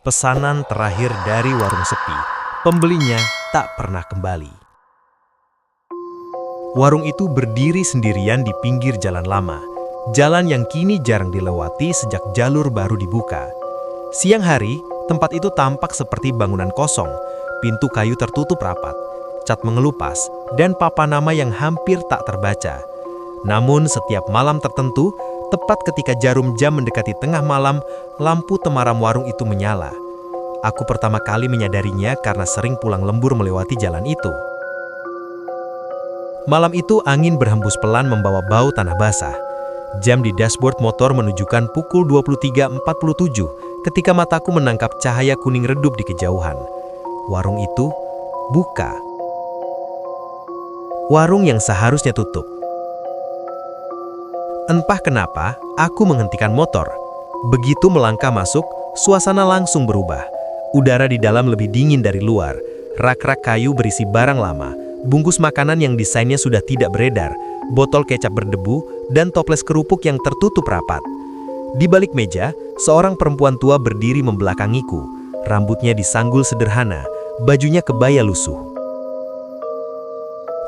Pesanan terakhir dari warung sepi, pembelinya tak pernah kembali. Warung itu berdiri sendirian di pinggir jalan lama, jalan yang kini jarang dilewati sejak jalur baru dibuka. Siang hari, tempat itu tampak seperti bangunan kosong, pintu kayu tertutup rapat, cat mengelupas, dan papan nama yang hampir tak terbaca. Namun setiap malam tertentu, tepat ketika jarum jam mendekati tengah malam, lampu temaram warung itu menyala. Aku pertama kali menyadarinya karena sering pulang lembur melewati jalan itu. Malam itu angin berhembus pelan membawa bau tanah basah. Jam di dashboard motor menunjukkan pukul 23.47 ketika mataku menangkap cahaya kuning redup di kejauhan. Warung itu buka. Warung yang seharusnya tutup. Entah kenapa, aku menghentikan motor. Begitu melangkah masuk, suasana langsung berubah. Udara di dalam lebih dingin dari luar. Rak-rak kayu berisi barang lama, bungkus makanan yang desainnya sudah tidak beredar, botol kecap berdebu, dan toples kerupuk yang tertutup rapat. Di balik meja, seorang perempuan tua berdiri membelakangiku. Rambutnya disanggul sederhana, bajunya kebaya lusuh.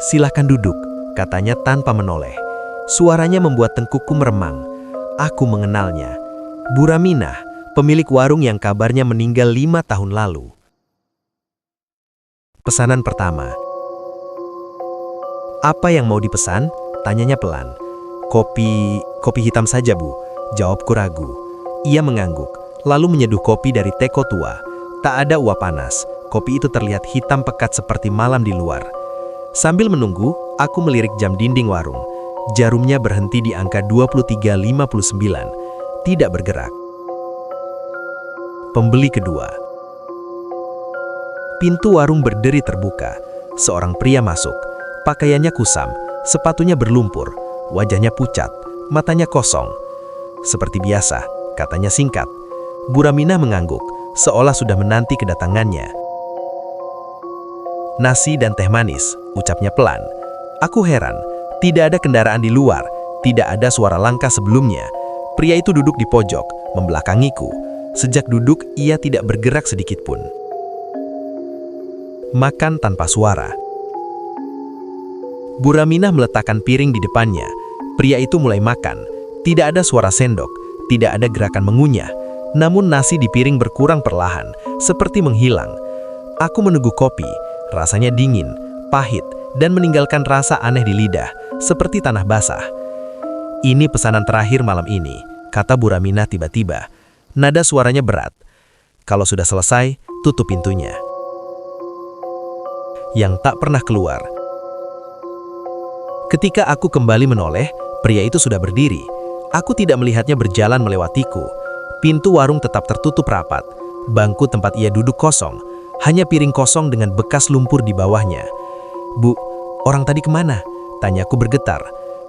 "Silakan duduk," katanya tanpa menoleh. Suaranya membuat tengkukku meremang. Aku mengenalnya. Bu Raminah, pemilik warung yang kabarnya meninggal 5 tahun lalu. Pesanan pertama. "Apa yang mau dipesan?" tanyanya pelan. Kopi hitam saja, Bu," jawabku ragu. Ia mengangguk, lalu menyeduh kopi dari teko tua. Tak ada uap panas, kopi itu terlihat hitam pekat seperti malam di luar. Sambil menunggu, aku melirik jam dinding warung. Jarumnya berhenti di angka 23.59, tidak bergerak. Pembeli kedua. Pintu warung berderi terbuka. Seorang pria masuk. Pakaiannya kusam, sepatunya berlumpur, wajahnya pucat, matanya kosong. "Seperti biasa," katanya singkat. Bu Raminah mengangguk, seolah sudah menanti kedatangannya. "Nasi dan teh manis," ucapnya pelan. Aku heran, tidak ada kendaraan di luar, tidak ada suara langkah sebelumnya. Pria itu duduk di pojok, membelakangiku. Sejak duduk, ia tidak bergerak sedikit pun. Makan tanpa suara. Bu Raminah meletakkan piring di depannya. Pria itu mulai makan. Tidak ada suara sendok, tidak ada gerakan mengunyah. Namun nasi di piring berkurang perlahan, seperti menghilang. Aku meneguk kopi, rasanya dingin, pahit, dan meninggalkan rasa aneh di lidah, seperti tanah basah. "Ini pesanan terakhir malam ini," kata Bu Raminah tiba-tiba. Nada suaranya berat. "Kalau sudah selesai, tutup pintunya." Yang tak pernah keluar. Ketika aku kembali menoleh, pria itu sudah berdiri. Aku tidak melihatnya berjalan melewatiku. Pintu warung tetap tertutup rapat. Bangku tempat ia duduk kosong. Hanya piring kosong dengan bekas lumpur di bawahnya. "Bu, orang tadi kemana?" tanyaku bergetar.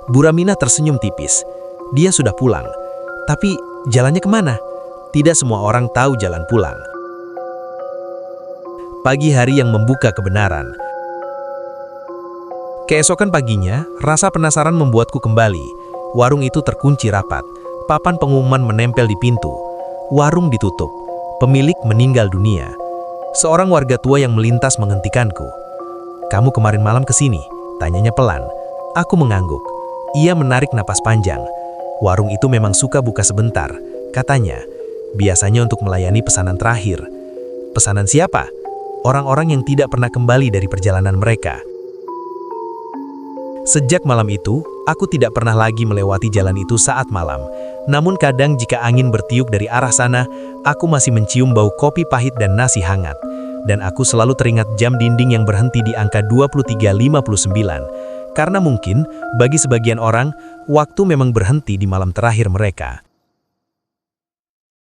Bu Raminah tersenyum tipis. Dia sudah pulang. Tapi jalannya kemana? Tidak semua orang tahu jalan pulang. Pagi hari yang membuka kebenaran. Keesokan paginya, rasa penasaran membuatku kembali. Warung itu terkunci rapat. Papan pengumuman menempel di pintu. Warung ditutup. Pemilik meninggal dunia. Seorang warga tua yang melintas menghentikanku. "Kamu kemarin malam kesini?" tanyanya pelan. Aku mengangguk. Ia menarik napas panjang. "Warung itu memang suka buka sebentar," katanya. "Biasanya untuk melayani pesanan terakhir." "Pesanan siapa?" "Orang-orang yang tidak pernah kembali dari perjalanan mereka." Sejak malam itu, aku tidak pernah lagi melewati jalan itu saat malam. Namun kadang jika angin bertiup dari arah sana, aku masih mencium bau kopi pahit dan nasi hangat. Dan aku selalu teringat jam dinding yang berhenti di angka 23.59. Karena mungkin, bagi sebagian orang, waktu memang berhenti di malam terakhir mereka.